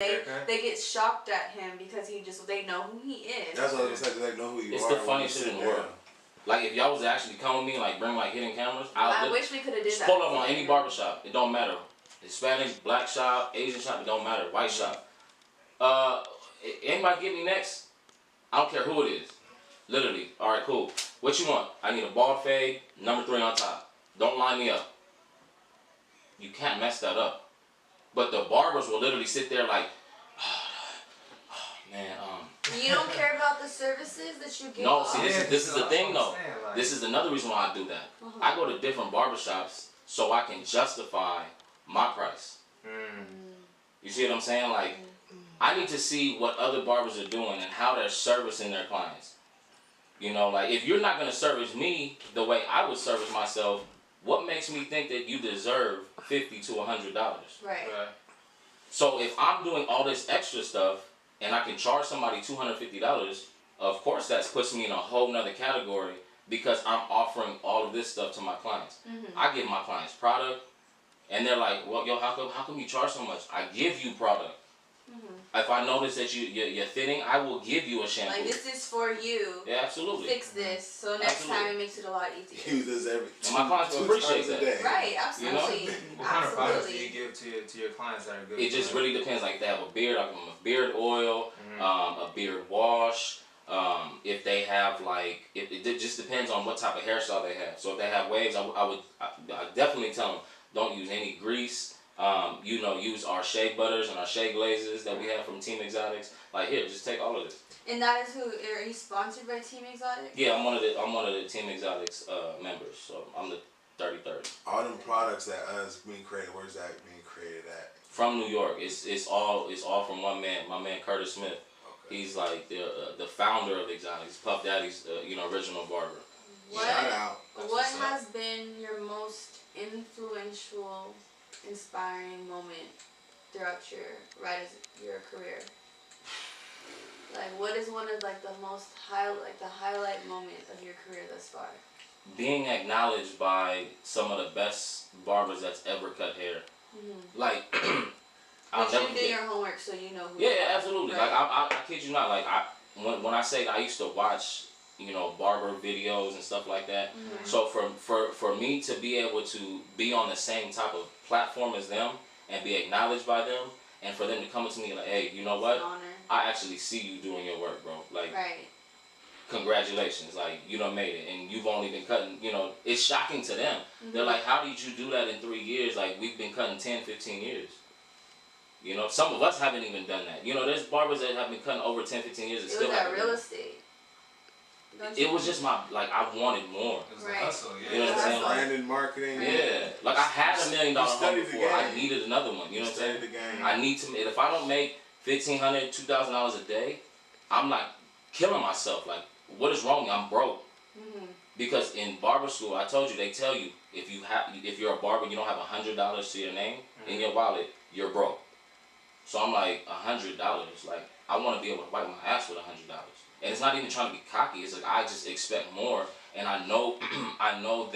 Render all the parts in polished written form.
They get shocked at him because they know who he is. That's what I was saying. They know who you are. It's the funniest shit in the world. Like if y'all was to actually come with me and like bring like hidden cameras, I wish we could have did just that. pull up on any barbershop. It don't matter. Hispanic, black shop, Asian shop. It don't matter. White shop. Anybody get me next? I don't care who it is. Literally. All right, cool. What you want? I need a bald fade, number 3 on top. Don't line me up. You can't mess that up. But the barbers will literally sit there like, oh man, You don't care about the services that you give? No, see, this is the thing though. Like, this is another reason why I do that. I go to different barbershops so I can justify my price. You see what I'm saying? Like, I need to see what other barbers are doing and how they're servicing their clients. You know, like if you're not going to service me the way I would service myself, what makes me think that you deserve $50 to $100? Right. So if I'm doing all this extra stuff and I can charge somebody $250, of course that puts me in a whole nother category because I'm offering all of this stuff to my clients. I give my clients product and they're like, well, yo, how come you charge so much? I give you product. If I notice that you're thinning, I will give you a shampoo. Like, this is for you. Yeah, absolutely. Fix this, so next time it makes it a lot easier. He does everything. And my clients appreciate that. Right, absolutely. You know? What kind of products do you give to your clients that are good? It just really depends. Like if they have a beard, I give them a beard oil, a beard wash. If they have like, it just depends on what type of hairstyle they have. So if they have waves, I would definitely tell them don't use any grease. You know, use our shea butters and our shea glazes that we have from Team Exotics. Like here, just take all of this. And that is who? Are you sponsored by Team Exotics? Yeah, I'm one of the Team Exotics members. So I'm the 33rd. All them products that us being created, where's that being created at? From New York. It's all from one man. My man Curtis Smith. Okay. He's like the founder of Exotics. Puff Daddy's original barber. Shout out. What has been your most influential, inspiring moment throughout your career? Like, what is one of like the highlight moment of your career thus far? Being acknowledged by some of the best barbers that's ever cut hair. Like, but you did your homework, so you know who. Yeah, absolutely. Right. Like I kid you not. Like when I say that I used to watch, barber videos and stuff like that. So for me to be able to be on the same type of platform as them and be acknowledged by them, and for them to come to me like, hey, you know what? I actually see you doing your work, bro. Like, congratulations. Like, you done made it, and you've only been cutting. It's shocking to them. They're like, how did you do that in 3 years? Like, we've been cutting 10, 15 years. Some of us haven't even done that. There's barbers that have been cutting over 10, 15 years. It was that real estate. It was just I wanted more. It was a hustle, yeah. You know what I'm saying? Branding, marketing. Yeah. Like I had $1 million home before. I needed another one. You know what I'm saying? The game. I need to. If I don't make $1,500, $2,000 a day, I'm like killing myself. Like, what is wrong with me? I'm broke. Because in barber school, I told you, they tell you if you're a barber, you don't have $100 to your name in your wallet, you're broke. So I'm like, $100. Like, I want to be able to wipe my ass with $100. And it's not even trying to be cocky. It's like I just expect more, and I know, I know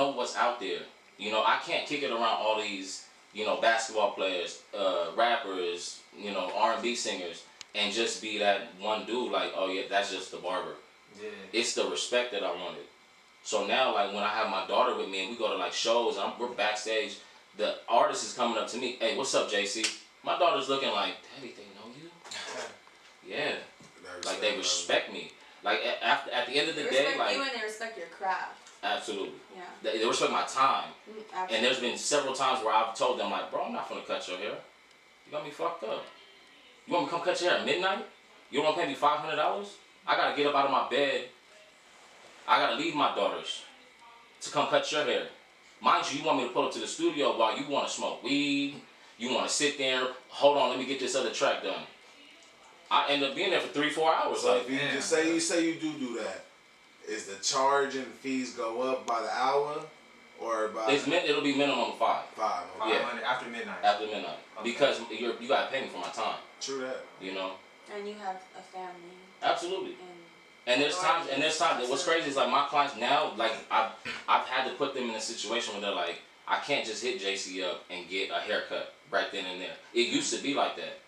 what's out there. I can't kick it around all these, basketball players, rappers, R&B singers, and just be that one dude. Like, oh yeah, that's just the barber. Yeah. It's the respect that I wanted. So now, like when I have my daughter with me and we go to like shows, and we're backstage, the artist is coming up to me. Hey, what's up, JC? My daughter's looking like, Daddy, they know you? Yeah. Like they respect me. Like at the end of the day, like you and they respect your craft. Absolutely. Yeah. They respect my time. Absolutely. And there's been several times where I've told them like, bro, I'm not gonna cut your hair. You got me fucked up. You want me to come cut your hair at midnight? You don't want to pay me $500? I gotta get up out of my bed. I gotta leave my daughters to come cut your hair. Mind you, you want me to pull up to the studio while you want to smoke weed. You want to sit there. Hold on, let me get this other track done. I end up being there for 3-4 hours. So if you just say you do that, is the charge and fees go up by the hour, or by? It'll be minimum 5. 5. Okay. Yeah. After midnight. After midnight, because you gotta pay me for my time. True that. And you have a family. Absolutely. And there's times. What's crazy is like my clients now, like I've had to put them in a situation where they're like, I can't just hit JC up and get a haircut right then and there. It used to be like that.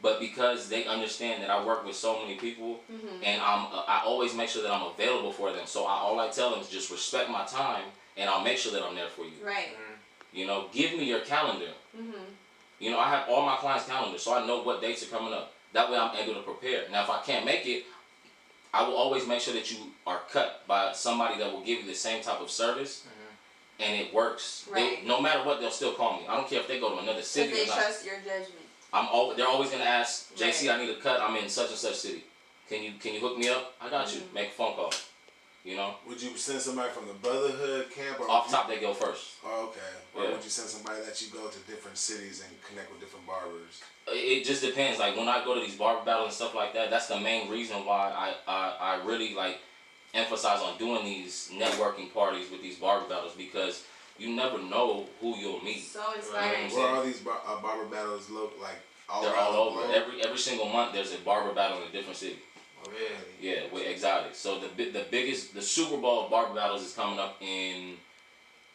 But because they understand that I work with so many people, and I always make sure that I'm available for them. So all I tell them is just respect my time, and I'll make sure that I'm there for you. Right. You know, give me your calendar. You know, I have all my clients' calendars, so I know what dates are coming up. That way I'm able to prepare. Now, if I can't make it, I will always make sure that you are cut by somebody that will give you the same type of service, and it works. Right. No matter what, they'll still call me. I don't care if they go to another city Because or they not. trust your judgment. They're always gonna ask, JC, Right. I need a cut. I'm in such and such city. Can you hook me up? I got you. Make a phone call. You know. Would you send somebody from the Brotherhood camp? Or Off top, they go first. Oh, okay. Or Yeah. would you send somebody that you go to different cities and connect with different barbers? It just depends. Like when I go to these barber battles and stuff like that, that's the main reason why I really like emphasize on doing these networking parties with these barber battles, because you never know who you'll meet. So inspiring. Where all these barber battles look like? They're all over. Every single month there's a barber battle in a different city. Oh, really? Yeah, with exotic. So the Super Bowl of barber battles is coming up in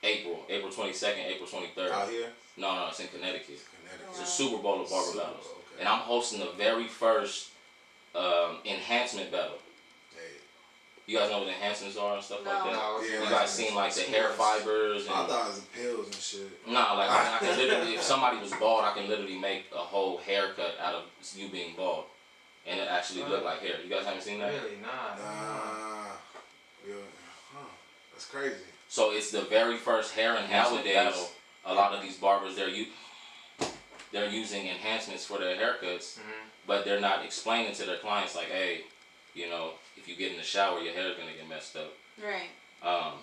April 22nd, April 23rd. Out here? No, it's in Connecticut. Connecticut. It's a Super Bowl of barber Super battles, Bowl, okay. and I'm hosting the very first enhancement battle. Hey. You guys know what enhancements are and stuff like No. that? No, Yeah, You like guys seen like the hair fibers I and thought it was the pills and shit. nah, like I can literally, if somebody was bald, I can literally make a whole haircut out of you being bald, and it actually look like hair. You guys haven't seen that? Really? Nah. Yeah. Huh. That's crazy. So it's the very first hair enhancement battle. A lot of these barbers they're using enhancements for their haircuts, but they're not explaining to their clients like, hey, you know, if you get in the shower, your hair's gonna get messed up. Right.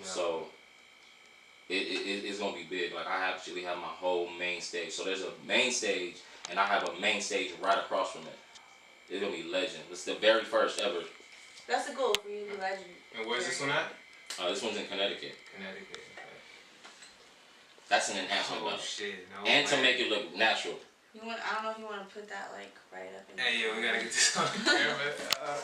So it's gonna be big. Like I actually have my whole main stage. So there's a main stage, and I have a main stage right across from it. It's gonna be legend. It's the very first ever. That's the goal for you to be legend. And where's this one at? This one's in Connecticut. Connecticut. Okay. That's an enhancement Oh battle. shit! No. And to way. make it look natural. I don't know if you want to put that like right up in Hey yo, we gotta get this on camera.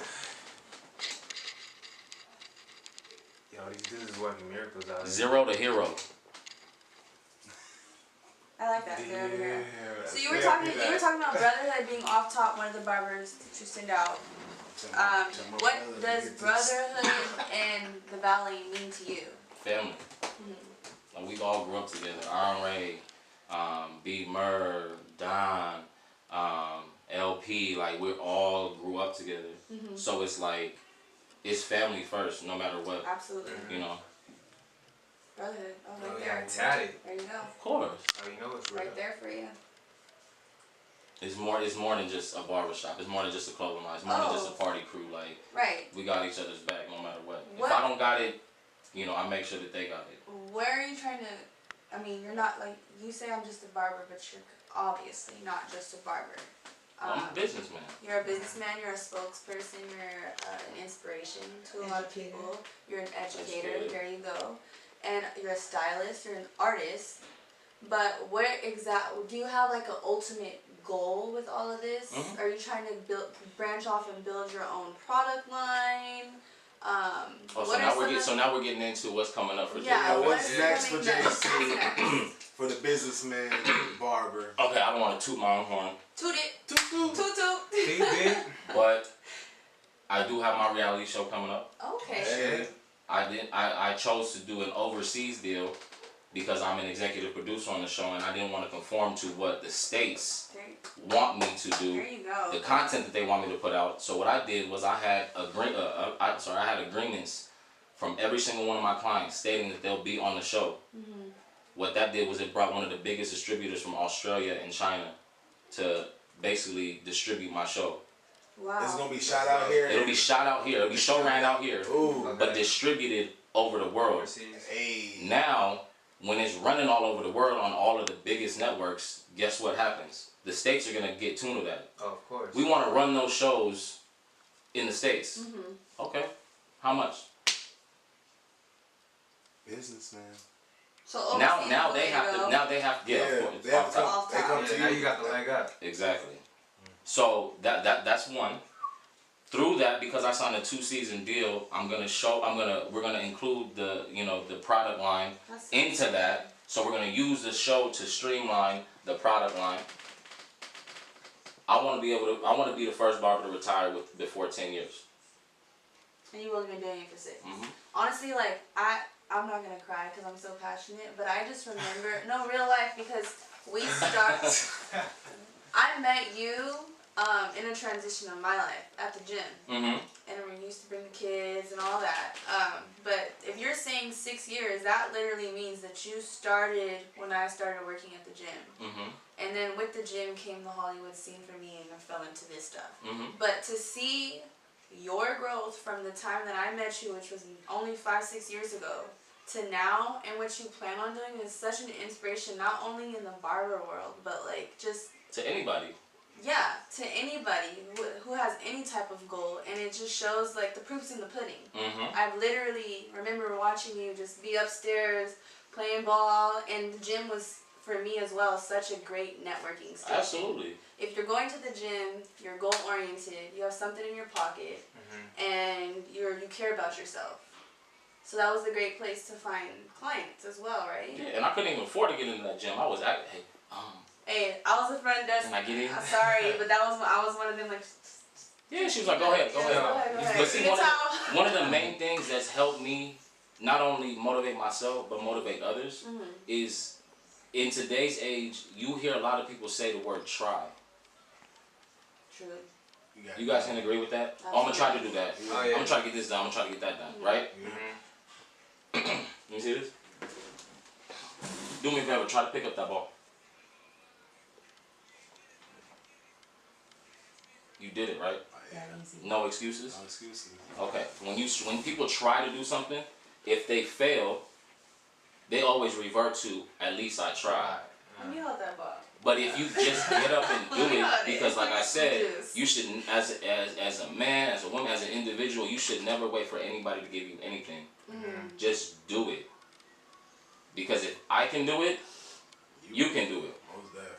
Yo, these dudes is working miracles out here. Zero to hero. I like that. Zero to hero. Yeah, So you were talking about brotherhood being off top, one of the barbers to send out. What does brotherhood and the Valley mean to you? Family. Like we all grew up together. Aaron Ray, B. Murr, Don, LP. Like we all grew up together. So it's like it's family first, no matter what. Absolutely. You know. Brotherhood. Oh, Oh, right yeah, there. tatted. There you go. Of course. Oh, you know it's real. Right there for you. It's more than just a barbershop. It's more than just a clothing line. It's more than just a party crew. Like Right. we got each other's back no matter what. What? If I don't got it, you know, I make sure that they got it. Where are you trying to? I mean, you're not like you say. I'm just a barber, but you're obviously not just a barber. I'm a businessman. You're a businessman. You're a spokesperson. You're an inspiration to a lot of people. You're an educator. There you go. And you're a stylist. You're an artist. But where do you have like an ultimate goal with all of this? Are you trying to branch off and build your own product line? So now we're getting into what's coming up for Yeah, JC. What's next for coming next? JC? For the businessman barber. Okay, I don't want to toot my own horn, Toot it. Toot toot. Toot toot. Big big. but I do have my reality show coming up. Okay. Hey. I chose to do an overseas deal because I'm an executive producer on the show, and I didn't want to conform to what the states want me to do. There you go. The content that they want me to put out. So what I did was I had agreements from every single one of my clients stating that they'll be on the show. What that did was it brought one of the biggest distributors from Australia and China to basically distribute my show. Wow. It's gonna be shot out here. It'll be shot out here. It'll be show ran out here, Ooh. but distributed over the world. Overseas. Hey. Now, when it's running all over the world on all of the biggest networks, guess what happens? The states are gonna get tuned to that. Oh, of course. We want to run those shows in the states. Okay, how much? Businessman. So Now they have to. Now they have to. Yeah, Yeah, of course, they have off to top. come. They come Yeah, to now you. you got the leg up. Exactly. So that's one. Through that, because I signed a 2-season deal, we're gonna include the product line into that, So we're gonna use the show to streamline the product line. I want to be the first barber to retire before 10 years. And you've only been doing it for 6. Mm-hmm. Honestly, like, I'm not gonna cry because I'm so passionate, but I just remember, no, real life, because we started, I met you in a transition of my life at the gym. Mm-hmm. And we used to bring the kids and all that. But if you're saying 6 years, that literally means that you started when I started working at the gym. Mm-hmm. And then with the gym came the Hollywood scene for me, and I fell into this stuff. Mm-hmm. But to see your growth from the time that I met you, which was only 5-6 years ago, to now, and what you plan on doing is such an inspiration, not only in the barber world, but like just to anybody. Yeah, to anybody who has any type of goal, and it just shows like the proof's in the pudding. Mm-hmm. I literally remember watching you just be upstairs playing ball, and the gym was, for me as well, such a great networking station. Absolutely. If you're going to the gym, you're goal oriented, you have something in your pocket, and you care about yourself. So that was a great place to find clients as well, right? Yeah, and I couldn't even afford to get into that gym. I was Hey, I was a front desk. Can I get in? I'm sorry, but I was one of them, like. Yeah, she was like, go ahead. Go ahead. But see, one of the main things that's helped me not only motivate myself but motivate others is, in today's age, you hear a lot of people say the word try. True. You guys can agree with that? Absolutely. Oh, I'm gonna try to do that. Oh, yeah. I'm gonna try to get this done. I'm gonna try to get that done. Right? Mm-hmm. Let me see this. Do me a favor. Try to pick up that ball. You did it, right? No excuses? No excuses. Okay. When people try to do something, if they fail, they always revert to, at least I tried. Let me hold that ball. But if you just get up and do it, because like I said, Yes. you should, as a man, as a woman, as an individual, you should never wait for anybody to give you anything. Just do it. Because if I can do it, you can do it.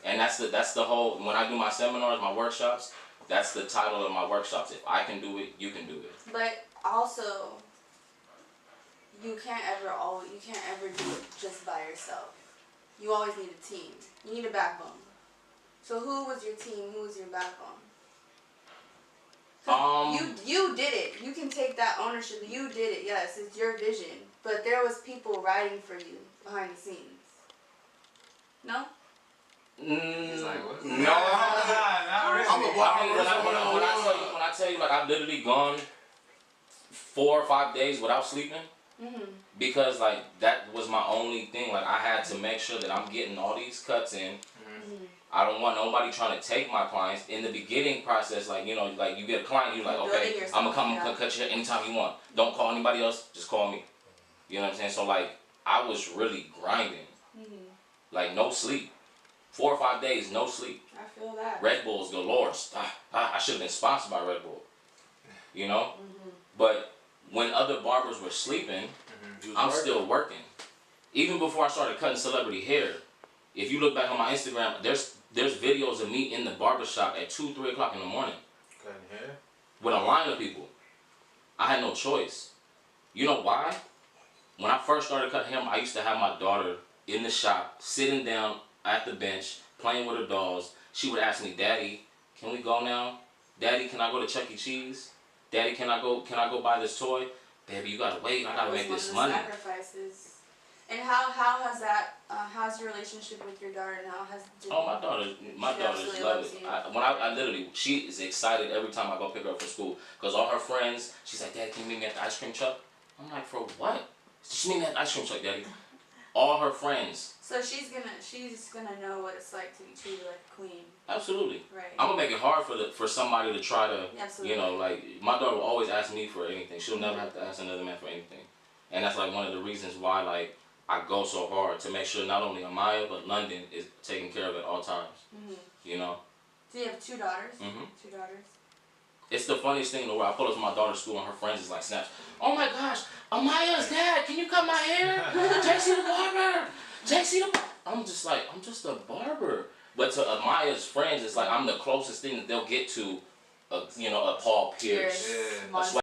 And that's the whole, when I do my seminars, my workshops, that's the title of my workshops. If I can do it, you can do it. But also, you can't ever do it just by yourself. You always need a team. You need a backbone. So who was your team? Who was your backbone? You did it. You can take that ownership. You did it. Yes, it's your vision. But there was people riding for you behind the scenes. No? He's like, what? No. Not really. When I tell you, like, I've literally gone 4 or 5 days without sleeping. Because like that was my only thing. Like, I had to make sure that I'm getting all these cuts in. I don't want nobody trying to take my clients. In the beginning process, like, you know, like you get a client, you're like, okay, I'm gonna come cut you anytime you want. Don't call anybody else, just call me. You know what I'm saying? So like, I was really grinding. Like, no sleep. 4 or 5 days, no sleep. I feel that. Red Bulls galore. I should have been sponsored by Red Bull. You know? But when other barbers were sleeping, I'm still working. Even before I started cutting celebrity hair, if you look back on my Instagram, there's videos of me in the barbershop at 2, 3 o'clock in the morning. Cutting hair? With a line of people. I had no choice. You know why? When I first started cutting hair, I used to have my daughter in the shop, sitting down at the bench, playing with her dolls. She would ask me, Daddy, can we go now? Daddy, can I go to Chuck E. Cheese? Daddy, can I go buy this toy? Baby, you gotta wait. I gotta make this money. Sacrifices. And how has that? How's your relationship with your daughter now? Oh, my daughters love it. I literally, she is excited every time I go pick her up for school, because all her friends, she's like, Daddy, can you meet me at the ice cream truck? I'm like, for what? Just meet me at the ice cream truck, Daddy. All her friends. So she's gonna know what it's like to be treated like a queen. Absolutely. Right. I'm gonna make it hard for somebody to try to, you know, like, my daughter will always ask me for anything. She'll never have to ask another man for anything. And that's like one of the reasons why, like, I go so hard to make sure not only Amaya but London is taken care of at all times. You know. So you have 2 daughters. 2 daughters. It's the funniest thing in the world. I pull up to my daughter's school and her friends is like, snaps. Oh my gosh, Amaya's dad, can you cut my hair? JC the barber. JC the barber. I'm just like, I'm just a barber. But to Amaya's friends, it's like I'm the closest thing that they'll get to, you know, a Paul Pierce. Yeah.